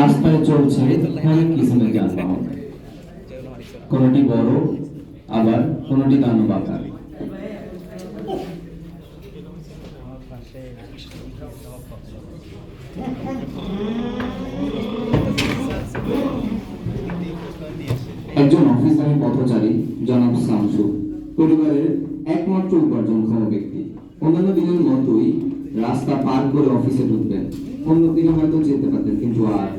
রাস্তায় চলছে অনেক কিসিমের যানবাহন, কোনটি বড় আবার কোনটি দানব আকার। একজন অফিসারি পথচারী জনাব শামসু পরিবারের একমাত্র উপার্জনক্ষম ব্যক্তি। অন্যান্য দিনের মতোই রাস্তা পার করে অফিসে ঢুকবেন। অন্য দিনে হয়তো যেতে পারতেন, কিন্তু আজ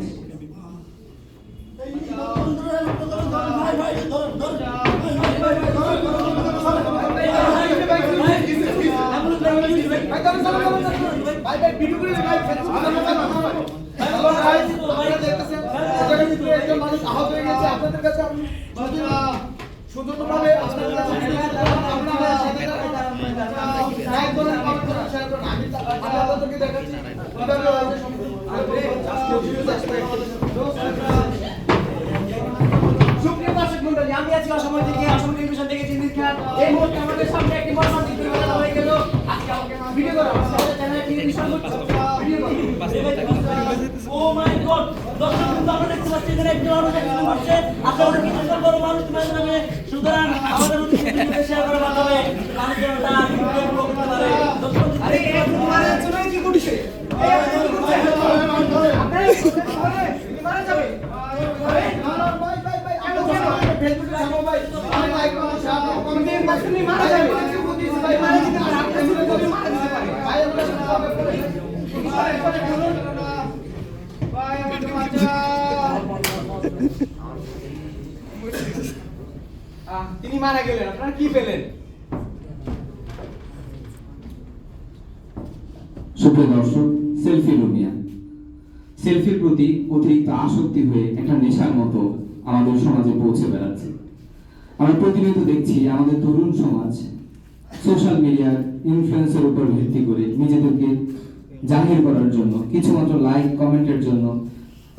আমি আছি অসময় থেকে অসম টেলিভিশন থেকে চিন্তিত খান। এই মুহূর্তে আমাদের সামনে একটি মর্মান্তিক দুর্ঘটনা হয়ে গেল। আজকে আমাকে ভিডিও করো, আমাদের চ্যানেলে টেলিভিশন ভিডিও করো। ও মাই গড, দর্শক বন্ধু, আমরা দেখতে পাচ্ছি এখানে একজন মানুষ অ্যাক্সিডেন্ট হচ্ছে। আপনারা কিছু বড় মানুষ তোমাদের নামে, সুতরাং আমাদের মধ্যে ভিডিও শেয়ার করার মাধ্যমে মানুষজন তার ভিডিও করতে পারে। দর্শক, আরে এই মারা যাচ্ছে না, কি করছে? এই আপনি কি করছেন? আপনারা মারা যাবে। আরে তিনি মারা গেলেন, আপনারা কি পেলেন? সুপ্রিয় দর্শক, সেলফি লুমিয়া সেলফির প্রতি অতিরিক্ত আসক্তি হয়ে একটা নেশার মতো আমাদের সমাজে পৌঁছে বেড়াচ্ছে। আমরা প্রতিনিয়ত দেখছি আমাদের তরুণ সমাজ সোশ্যাল মিডিয়ার ইনফ্লুয়েন্সের উপর ভিত্তি করে নিজেদেরকে জাহির করার জন্য, কিছুমাত্র লাইক কমেন্টের জন্য,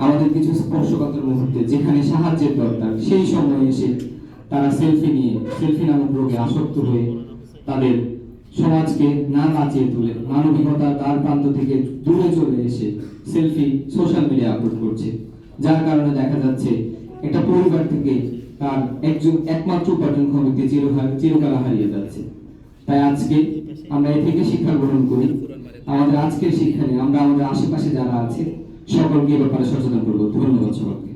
আমাদের কিছু স্পর্শকাতর মুহূর্তে যেখানে সাহায্যের দরকার সেই সময় এসে তারা সেলফি নামক রোগে আসক্ত হয়ে তাদের সমাজকে না বাঁচিয়ে তুলে মানবিকতার দ্বার প্রান্ত থেকে দূরে চলে এসে সেলফি সোশ্যাল মিডিয়া আপলোড করছে, যার কারণে দেখা যাচ্ছে একটা পরিবার থেকে তার একজন একমাত্র উপার্জনক্ষম ব্যক্তি চিরকাল হারিয়ে যাচ্ছে। তাই আজকে আমরা এ থেকে শিক্ষা গ্রহণ করি। আমাদের আজকের শিক্ষা নিয়ে আমরা আমাদের আশেপাশে যারা আছে সকলকে এ ব্যাপারে সচেতন করবো। ধন্যবাদ সবাইকে।